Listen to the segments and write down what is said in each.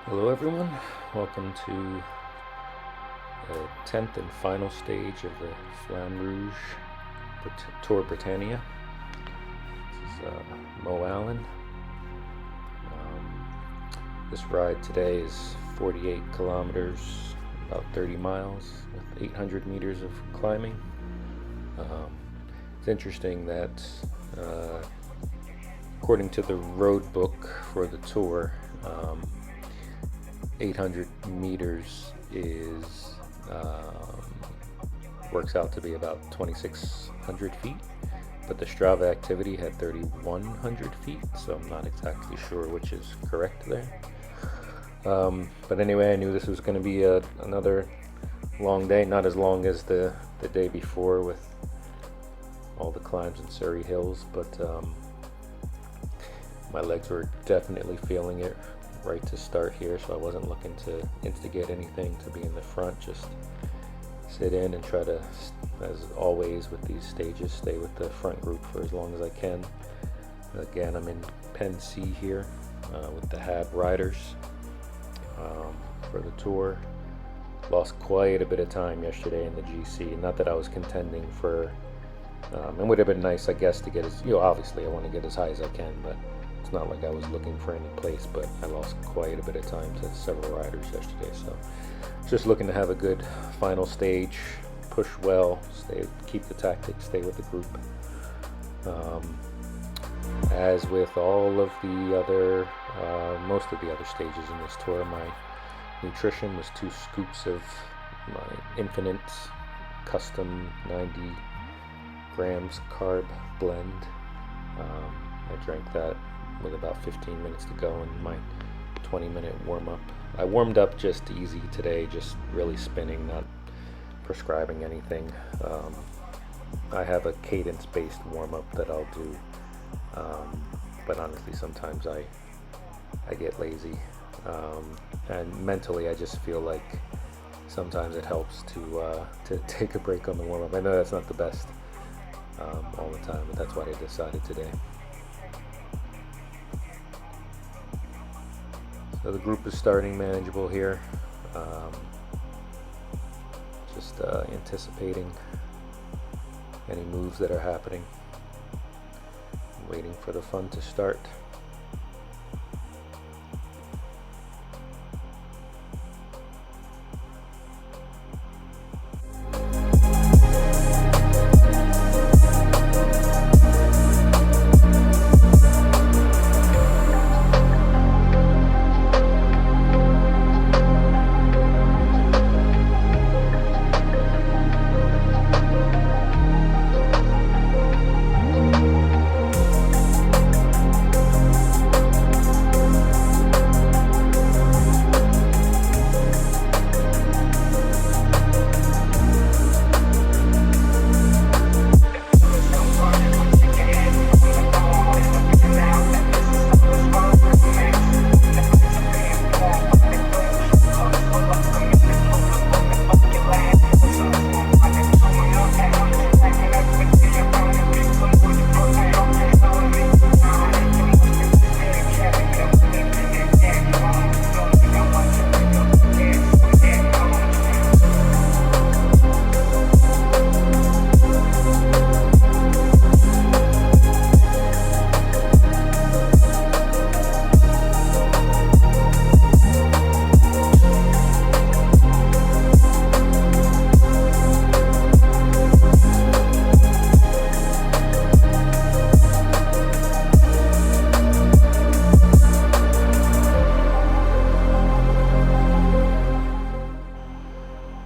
Hello everyone, welcome to the 10th and final stage of the Flamme Rouge Tour Britannia. This is Mo Allen. This ride today is 48 kilometers, about 30 miles, with 800 meters of climbing. It's interesting that according to the road book for the tour, 800 meters is works out to be about 2,600 feet, but the Strava activity had 3,100 feet, so I'm not exactly sure which is correct there. But anyway, I knew this was going to be another long day, not as long as the day before with all the climbs in Surrey Hills, but my legs were definitely feeling it right to start here, so I wasn't looking to instigate anything to be in the front, just sit in and try to, as always with these stages, stay with the front group for as long as I can. Again, I'm in Pen C here with the HAB riders for the tour. Lost quite a bit of time yesterday in the GC, not that I was contending for, it would have been nice, I guess, to get as, obviously I want to get as high as I can, but it's not like I was looking for any place, but I lost quite a bit of time to several riders yesterday, so just looking to have a good final stage, push well, keep the tactics, stay with the group. As with all of the other, most of the other stages in this tour, my nutrition was 2 scoops of my Infinite custom 90 grams carb blend. I drank that with about 15 minutes to go in my 20-minute warm-up. I warmed up just easy today, just really spinning, not prescribing anything. I have a cadence-based warm-up that I'll do, but honestly sometimes I get lazy, and mentally I just feel like sometimes it helps to take a break on the warm-up. I know that's not the best all the time, but that's what I decided today. So the group is starting manageable here. Just anticipating any moves that are happening. Waiting for the fun to start.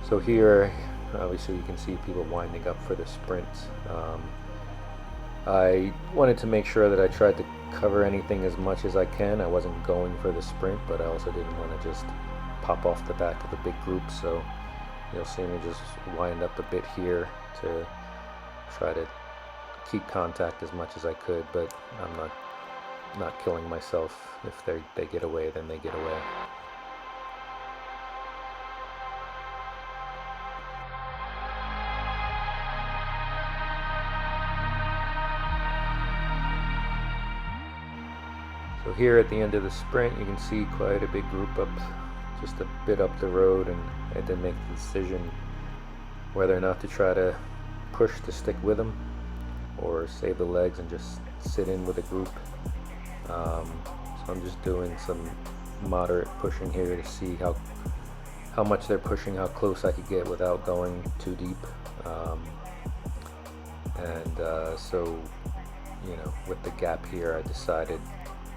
So here, obviously you can see people winding up for the sprint. I wanted to make sure that I tried to cover anything as much as I can. I wasn't going for the sprint, but I also didn't want to just pop off the back of the big group, so you'll see me just wind up a bit here to try to keep contact as much as I could, but I'm not killing myself. If they get away, then they get away. So here at the end of the sprint, you can see quite a big group up, just a bit up the road, and I had to make the decision whether or not to try to push to stick with them or save the legs and just sit in with a group. So I'm just doing some moderate pushing here to see how much they're pushing, how close I could get without going too deep. So, you know, with the gap here, I decided,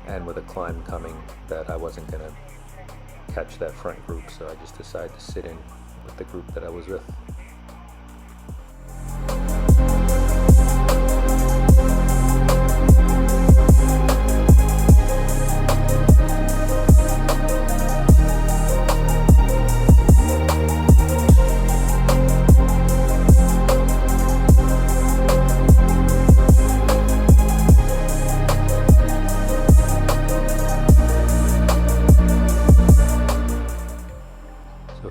and with a climb coming, that I wasn't going to catch that front group, so I just decided to sit in with the group that I was with.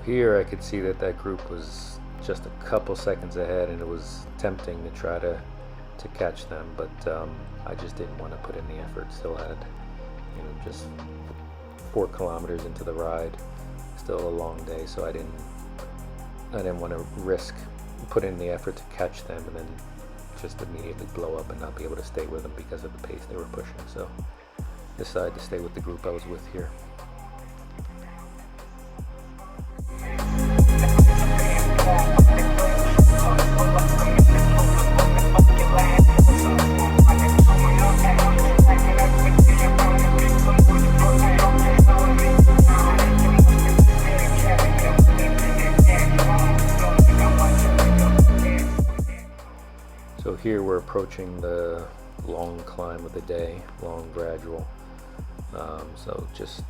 Here I could see that that group was just a couple seconds ahead, and it was tempting to try to catch them, but I just didn't want to put in the effort. Still had, you know, just 4 kilometers into the ride, still a long day, so I didn't want to risk putting in the effort to catch them and then just immediately blow up and not be able to stay with them because of the pace they were pushing. So decided to stay with the group I was with here. So here we're approaching the long climb of the day, long gradual. So just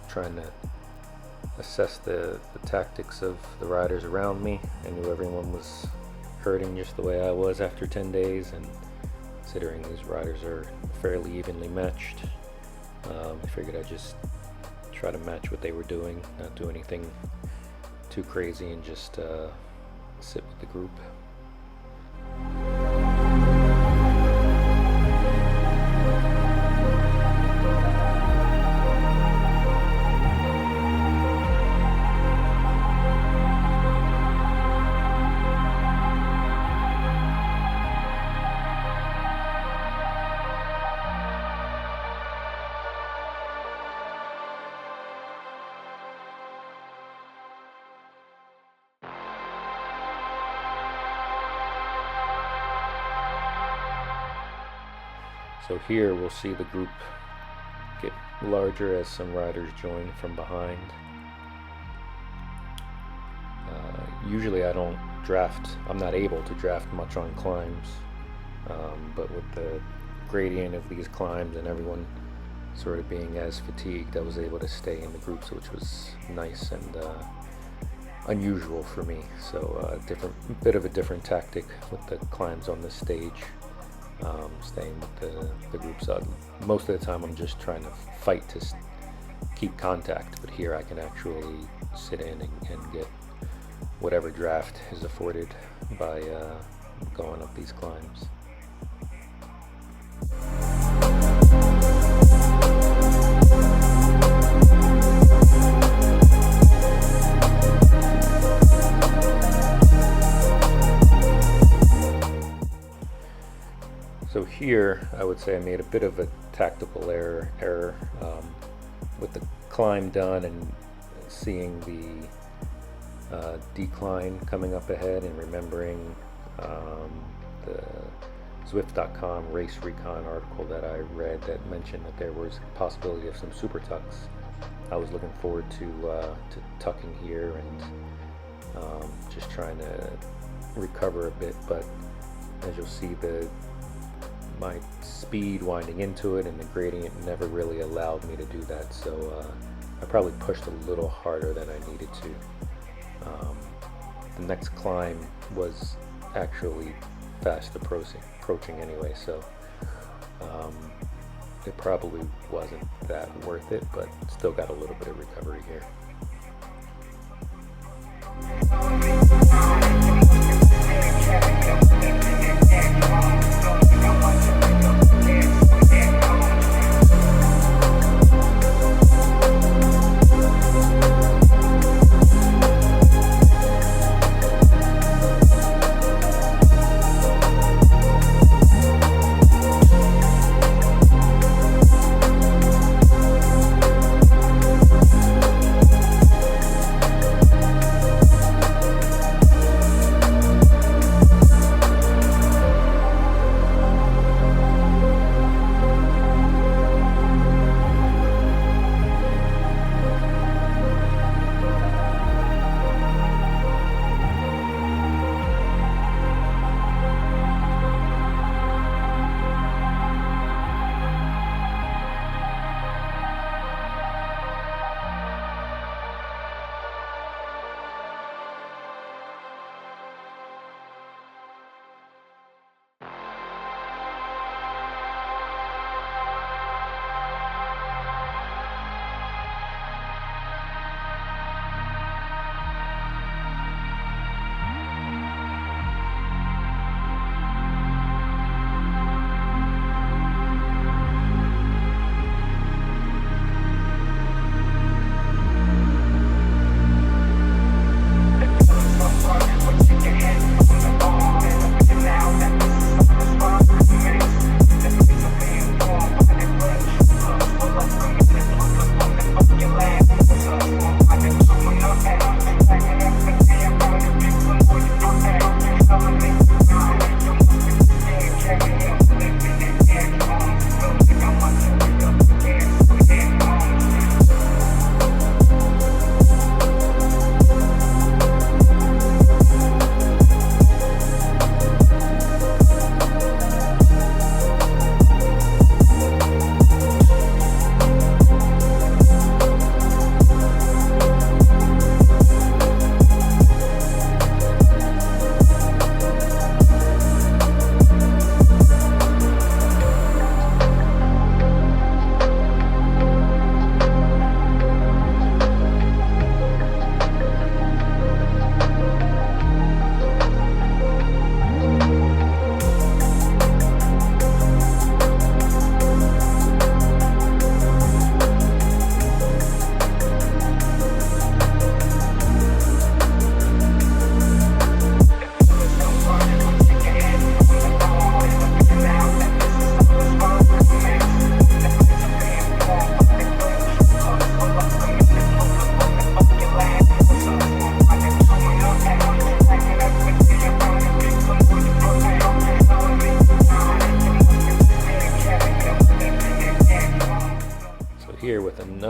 trying to assess the tactics of the riders around me. I knew everyone was hurting just the way I was after 10 days, and considering these riders are fairly evenly matched, I figured I'd just try to match what they were doing, not do anything too crazy, and just sit with the group. So here we'll see the group get larger as some riders join from behind. Usually I don't draft, I'm not able to draft much on climbs, but with the gradient of these climbs and everyone sort of being as fatigued, I was able to stay in the groups, which was nice and unusual for me. So bit of a different tactic with the climbs on this stage. Staying with the groups. Most of the time I'm just trying to fight to keep contact, but here I can actually sit in and get whatever draft is afforded by going up these climbs. So here, I would say I made a bit of a tactical error with the climb done and seeing the decline coming up ahead, and remembering the Zwift.com race recon article that I read that mentioned that there was a possibility of some super tucks. I was looking forward to tucking here and just trying to recover a bit, but as you'll see, my speed winding into it and the gradient never really allowed me to do that, so I probably pushed a little harder than I needed to. The next climb was actually fast approaching anyway, so it probably wasn't that worth it, but still got a little bit of recovery here.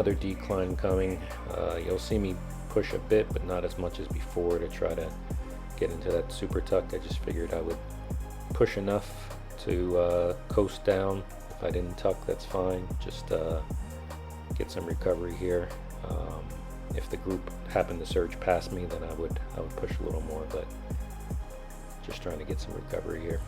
another decline coming. You'll see me push a bit, but not as much as before to try to get into that super tuck. I just figured I would push enough to coast down. If I didn't tuck, that's fine. Just get some recovery here. If the group happened to surge past me, then I would push a little more, but just trying to get some recovery here.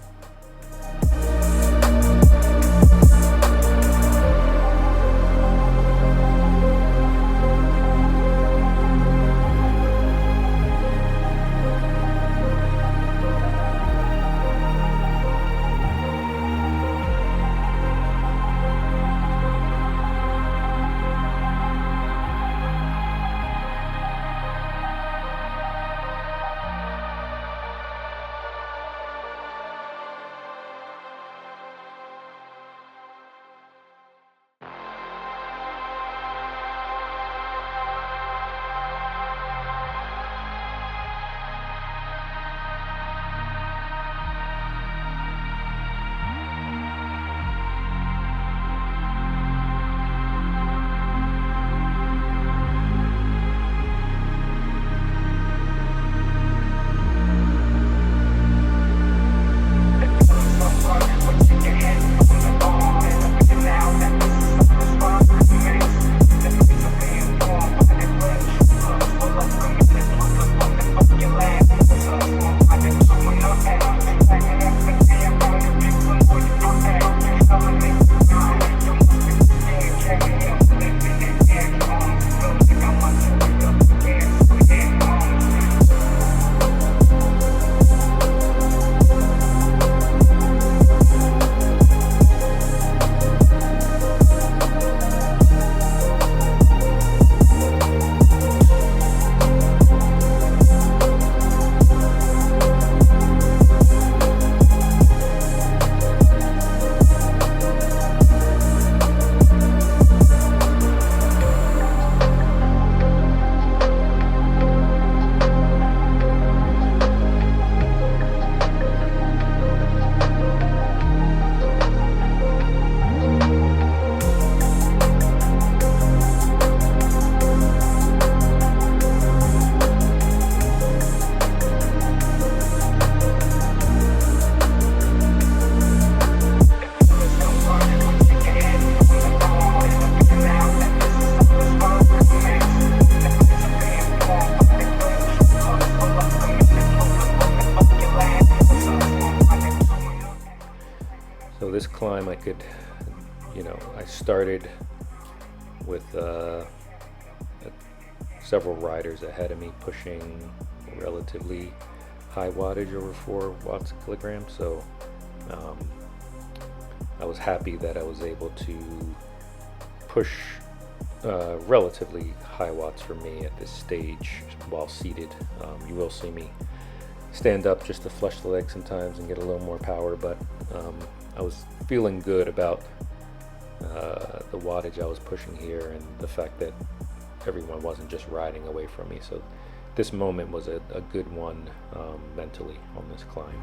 So this climb I could, I started with several riders ahead of me pushing relatively high wattage, over 4 watts a kilogram. So I was happy that I was able to push relatively high watts for me at this stage while seated. You will see me stand up just to flush the legs sometimes and get a little more power, but I was feeling good about the wattage I was pushing here and the fact that everyone wasn't just riding away from me. So this moment was a good one mentally on this climb.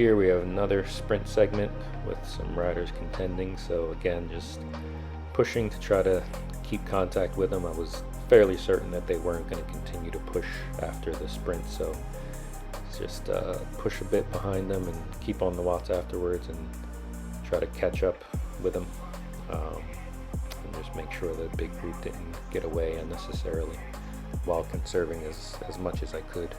here we have another sprint segment with some riders contending, so again just pushing to try to keep contact with them. I was fairly certain that they weren't going to continue to push after the sprint, so just push a bit behind them and keep on the watts afterwards and try to catch up with them, and just make sure the big group didn't get away unnecessarily while conserving as much as I could.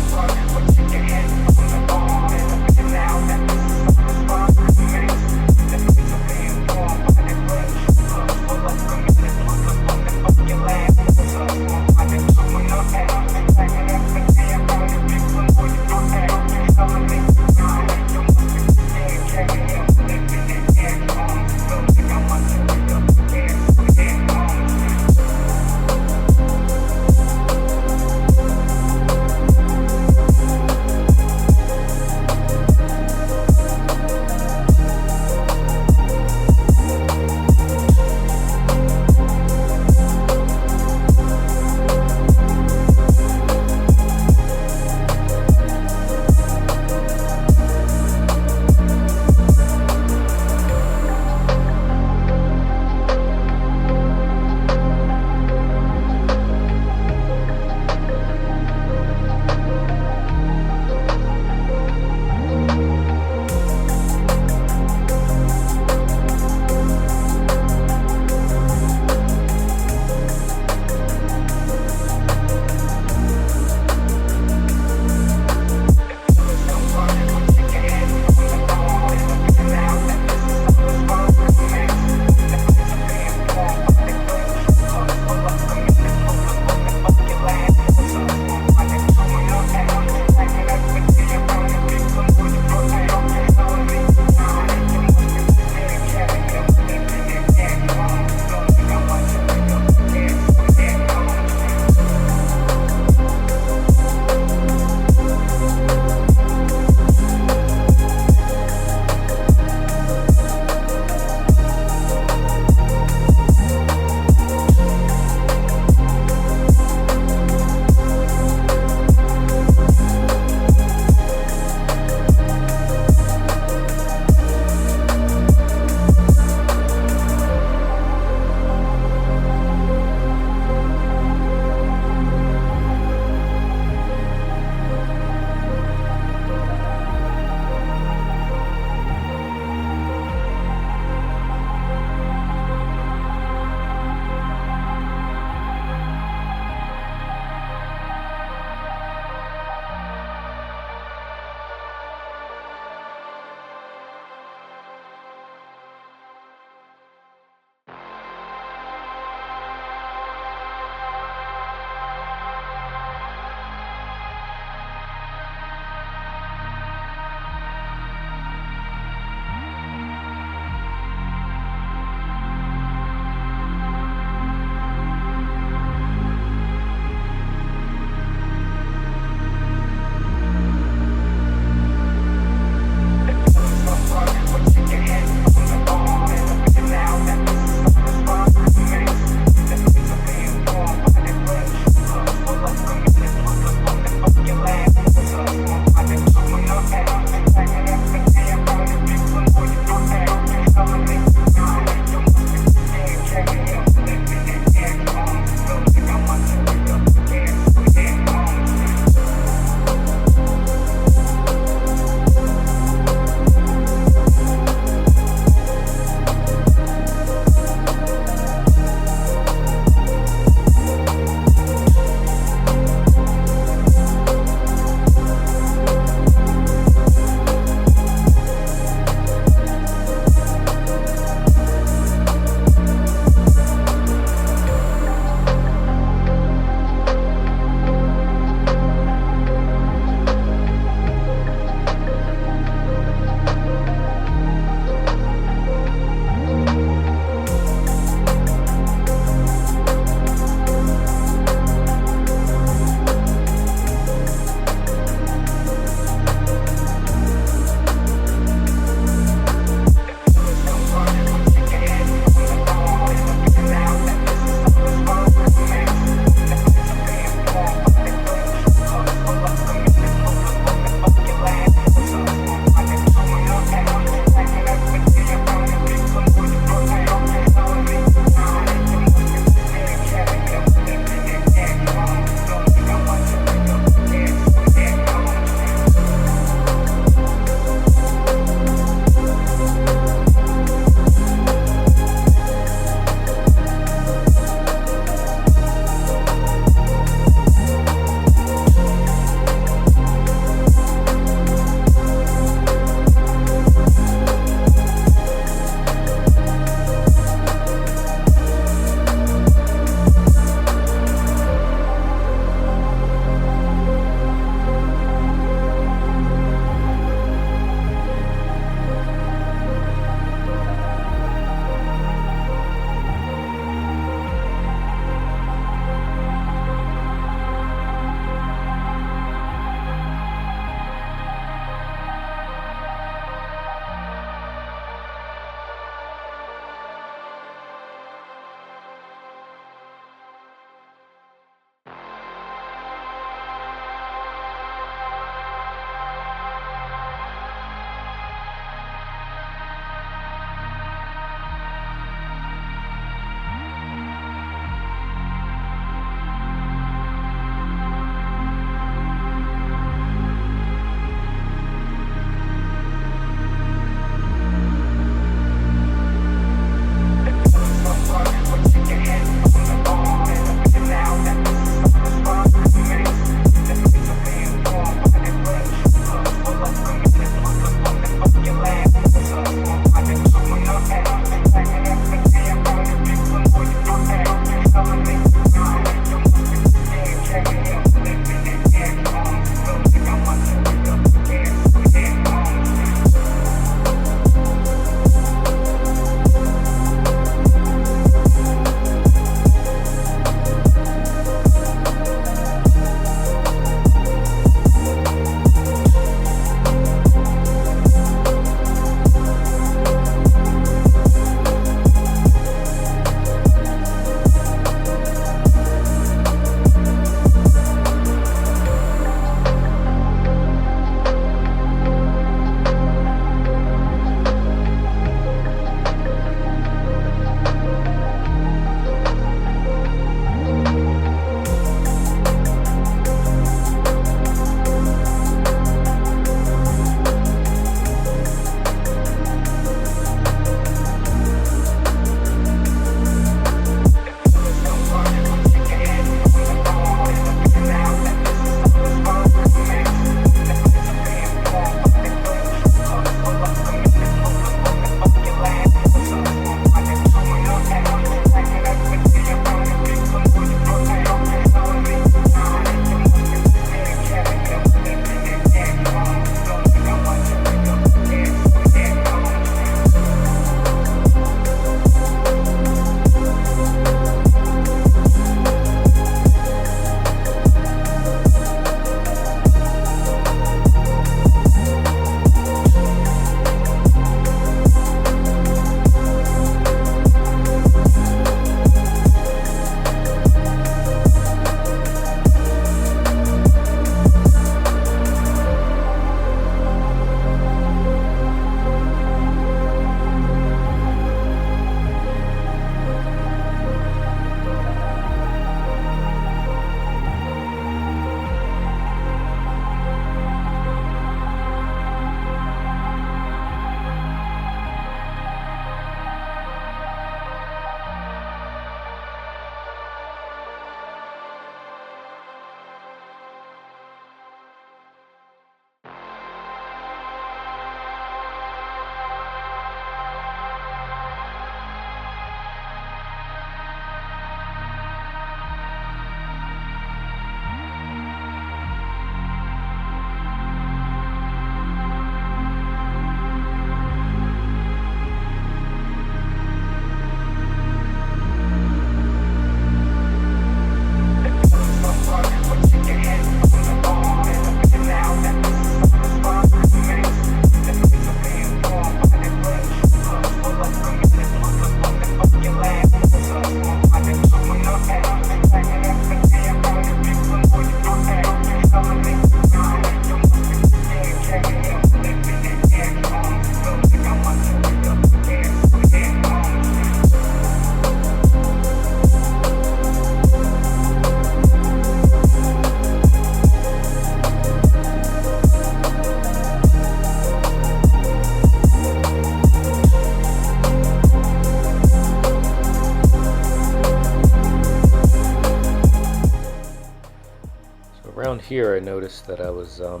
here, I noticed that I was a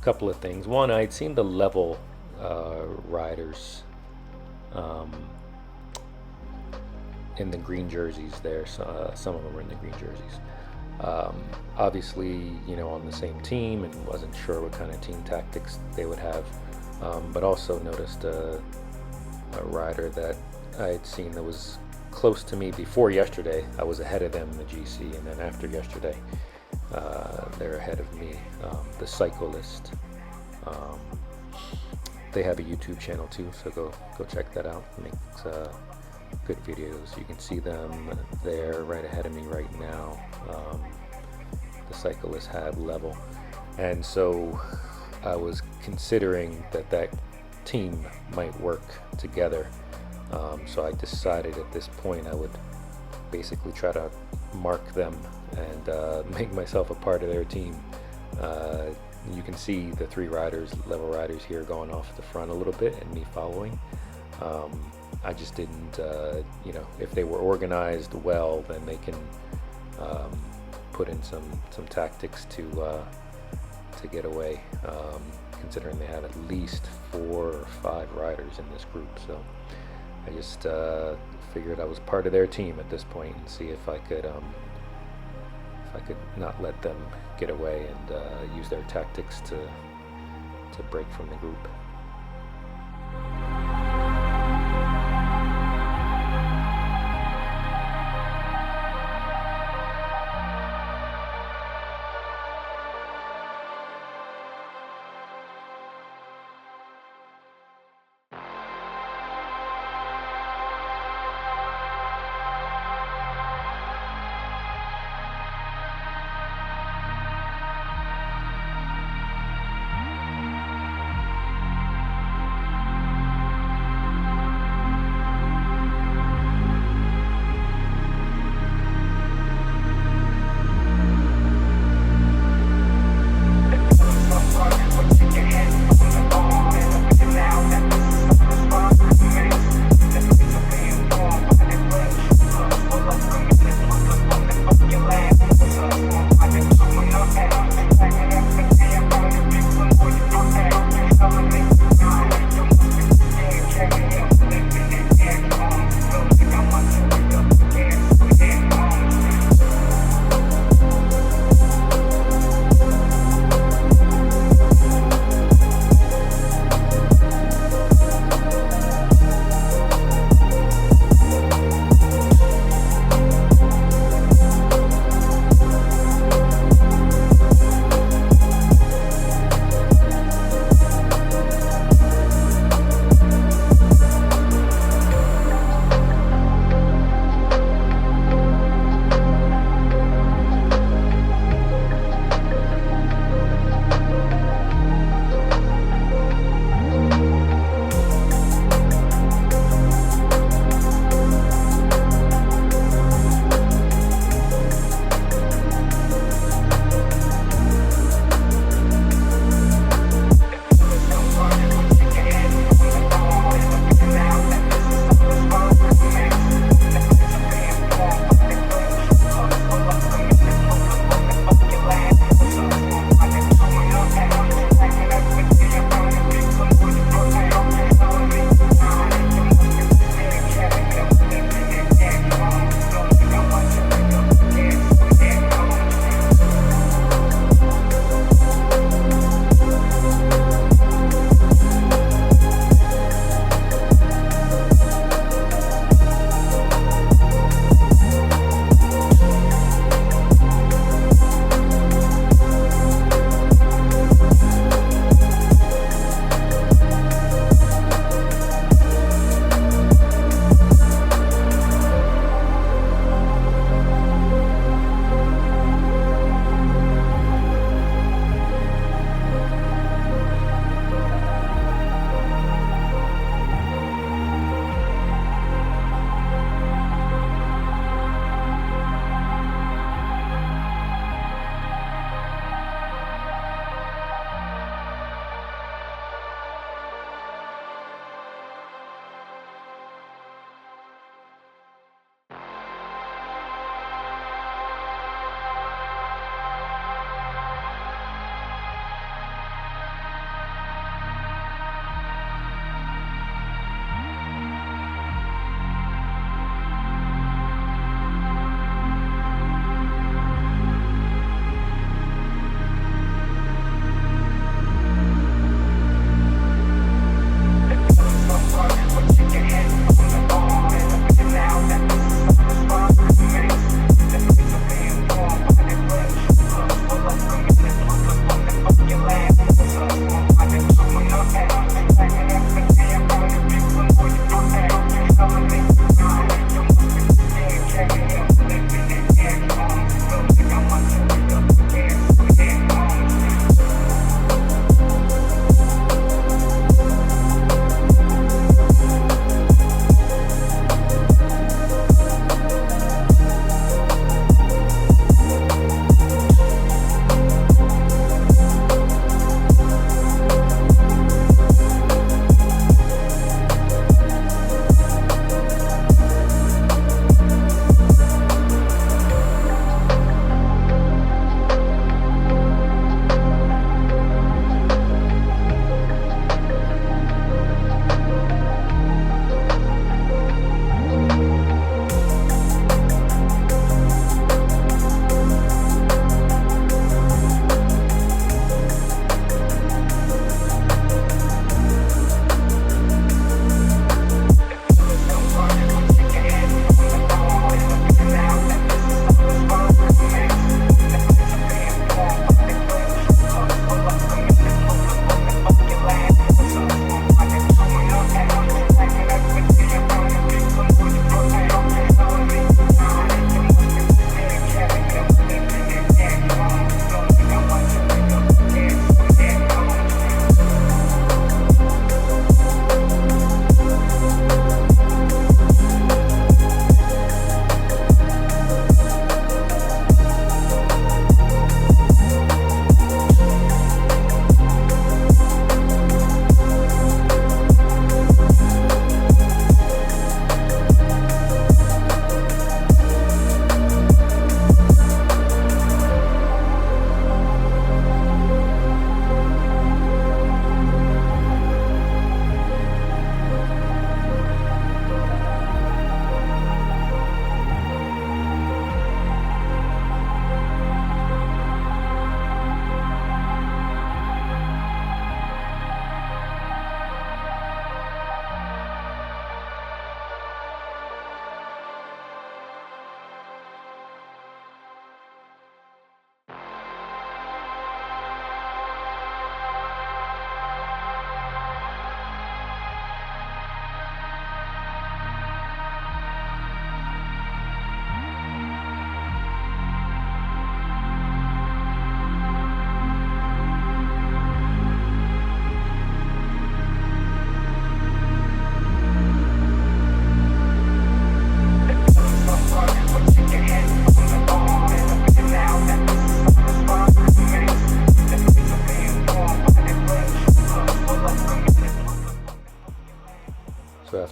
couple of things. One, I'd seen the level riders in the green jerseys there. So, some of them were in the green jerseys. Obviously, you know, on the same team, and wasn't sure what kind of team tactics they would have. But also noticed a rider that I had seen that was close to me before yesterday. I was ahead of them in the GC, and then after yesterday, they're ahead of me. The Cyclist. They have a YouTube channel too, so go check that out. It makes good videos. You can see them there right ahead of me right now. The Cyclists have level, and so I was considering that team might work together. So I decided at this point I would basically try to mark them and make myself a part of their team. You can see the three level riders here going off the front a little bit and me following. I just didn't, you know, if they were organized well, then they can put in some tactics to get away, considering they have at least 4 or 5 riders in this group. So I just figured I was part of their team at this point and see if I could not let them get away and use their tactics to break from the group.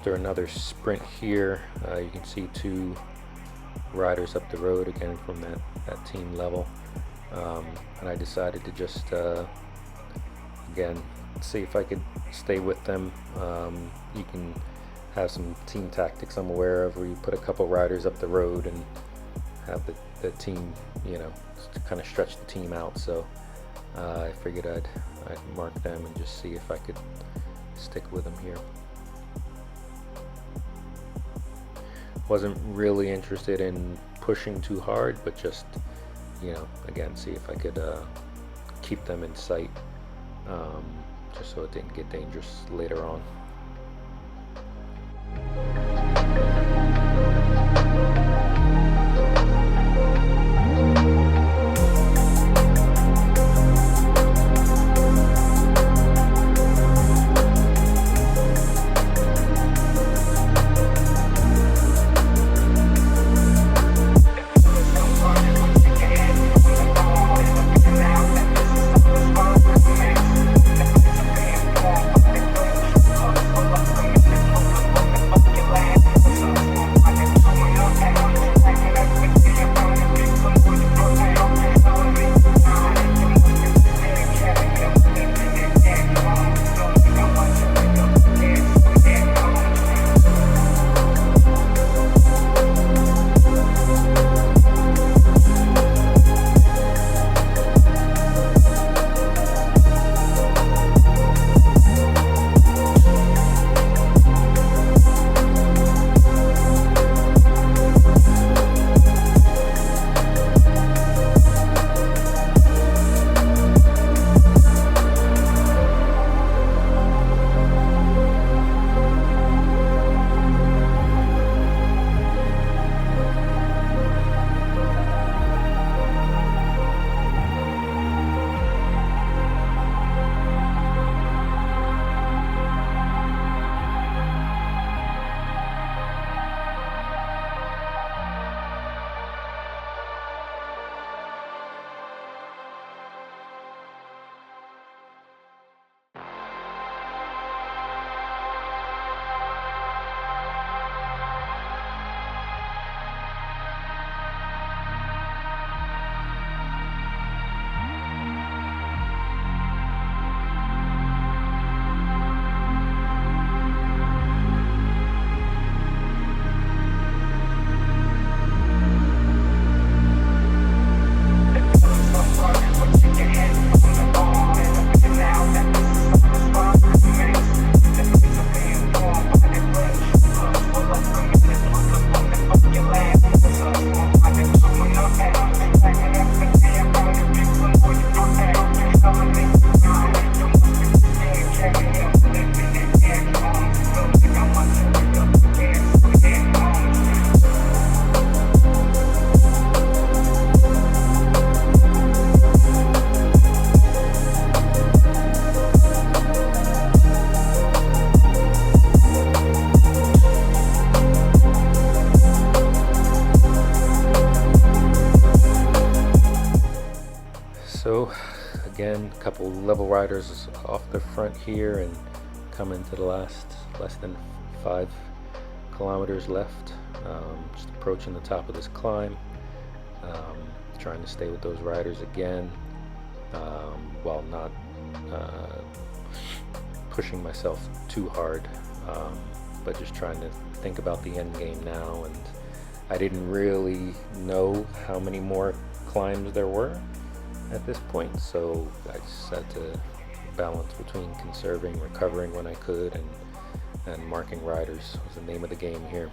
after another sprint here. You can see two riders up the road again from that team level, and I decided to just again see if I could stay with them. You can have some team tactics I'm aware of where you put a couple riders up the road and have the team, you know, kind of stretch the team out. So I figured I'd mark them and just see if I could stick with them here. Wasn't really interested in pushing too hard, but just, you know, again, see if I could keep them in sight, just so it didn't get dangerous later on. So again, a couple level riders off the front here and coming to the less than 5 kilometers left. Just approaching the top of this climb, trying to stay with those riders again, while not pushing myself too hard, but just trying to think about the end game now. And I didn't really know how many more climbs there were at this point, so I just had to balance between conserving, recovering when I could, and marking riders was the name of the game here.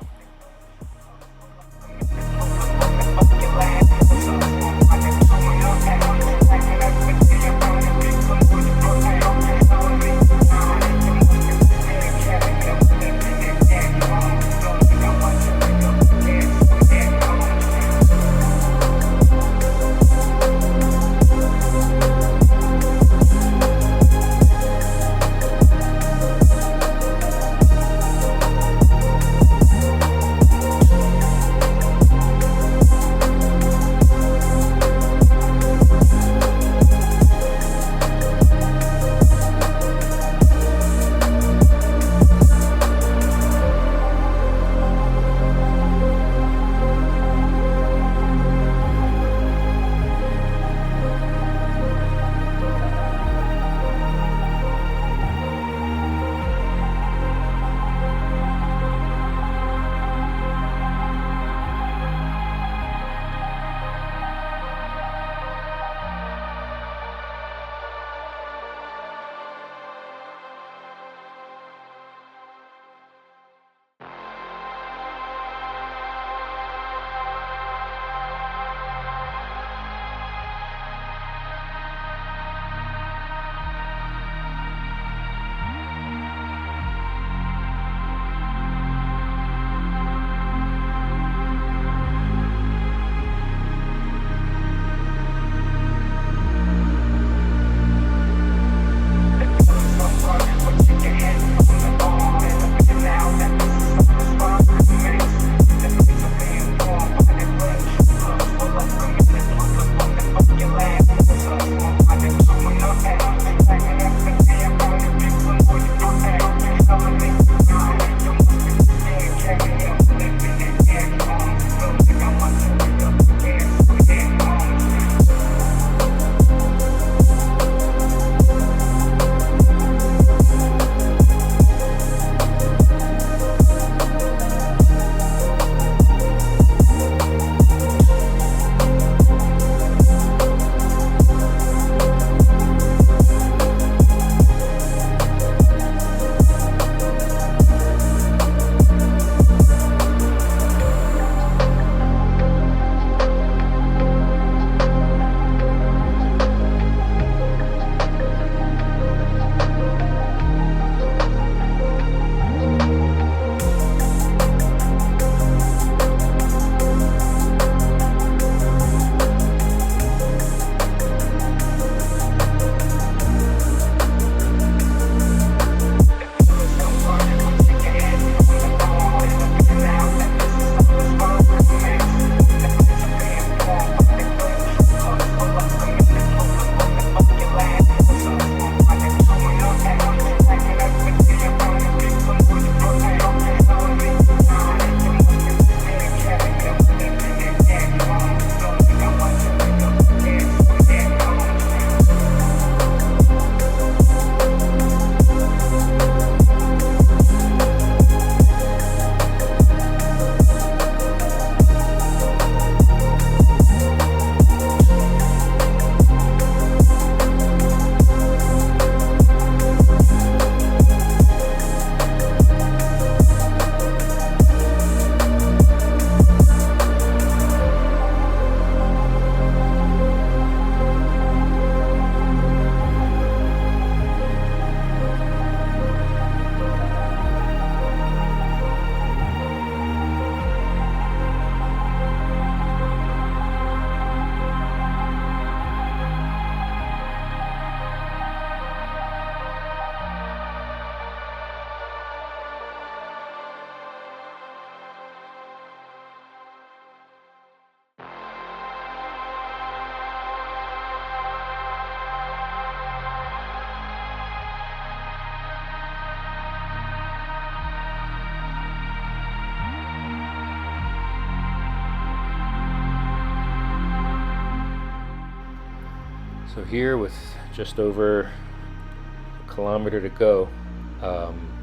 So here with just over a kilometer to go,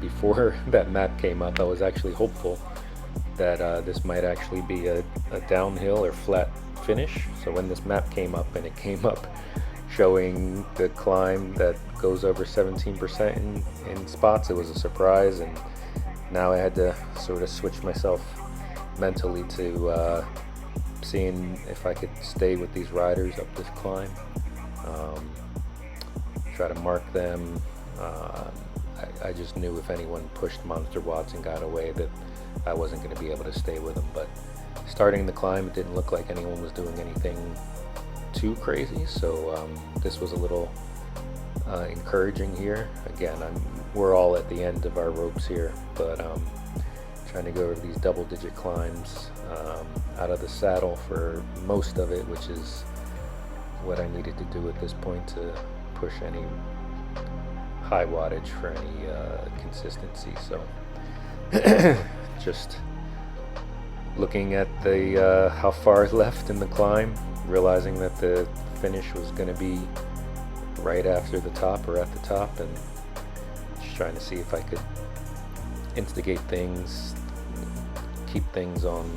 before that map came up, I was actually hopeful that this might actually be a downhill or flat finish. So when this map came up, and it came up showing the climb that goes over 17% in spots, it was a surprise, and now I had to sort of switch myself mentally to seeing if I could stay with these riders up this climb, try to mark them. I just knew if anyone pushed monster watts and got away that I wasn't going to be able to stay with them. But starting the climb, it didn't look like anyone was doing anything too crazy, so this was a little encouraging here. Again, we're all at the end of our ropes here, but trying to go over these double-digit climbs out of the saddle for most of it, which is what I needed to do at this point to push any high wattage for any consistency. So just looking at the how far left in the climb, realizing that the finish was going to be right after the top or at the top, and just trying to see if I could instigate things, keep things on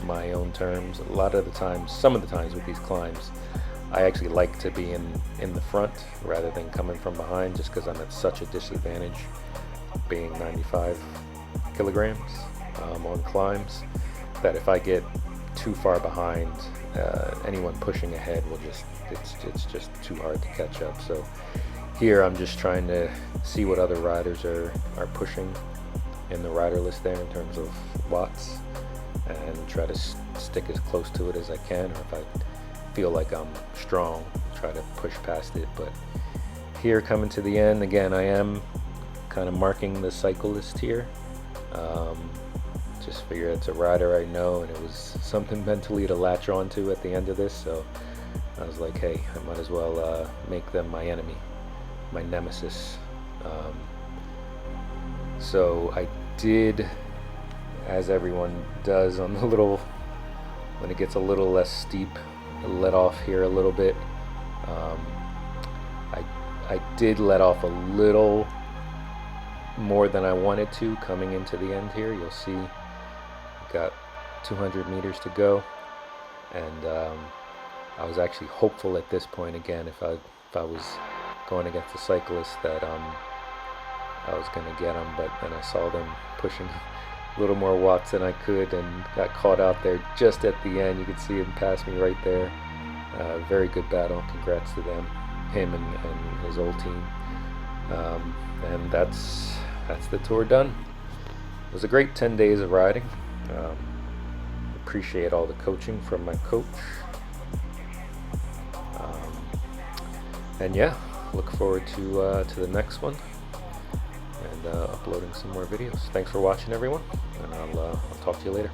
my own terms. A lot of the times, some of the times with these climbs, I actually like to be in the front rather than coming from behind, just because I'm at such a disadvantage being 95 kilograms on climbs, that if I get too far behind, anyone pushing ahead will it's just too hard to catch up. So here I'm just trying to see what other riders are pushing in the rider list there in terms of watts, and try to stick as close to it as I can, or if I feel like I'm strong, try to push past it. But here, coming to the end, again, I am kind of marking the cyclist here. Just figure it's a rider I know, and it was something mentally to latch onto at the end of this, so I was like, hey, I might as well make them my enemy, my nemesis. So I did, as everyone does on the little, when it gets a little less steep, let off here a little bit. I did let off a little more than I wanted to coming into the end here. You'll see got 200 meters to go, and I was actually hopeful at this point, again, if I was going against the cyclist, that I was going to get them, but then I saw them pushing a little more watts than I could, and got caught out there just at the end. You could see him pass me right there. Very good battle. Congrats to them, him and his old team. And that's the tour done. It was a great 10 days of riding. Appreciate all the coaching from my coach. And yeah, look forward to the next one, and uploading some more videos. Thanks for watching, everyone, and I'll talk to you later.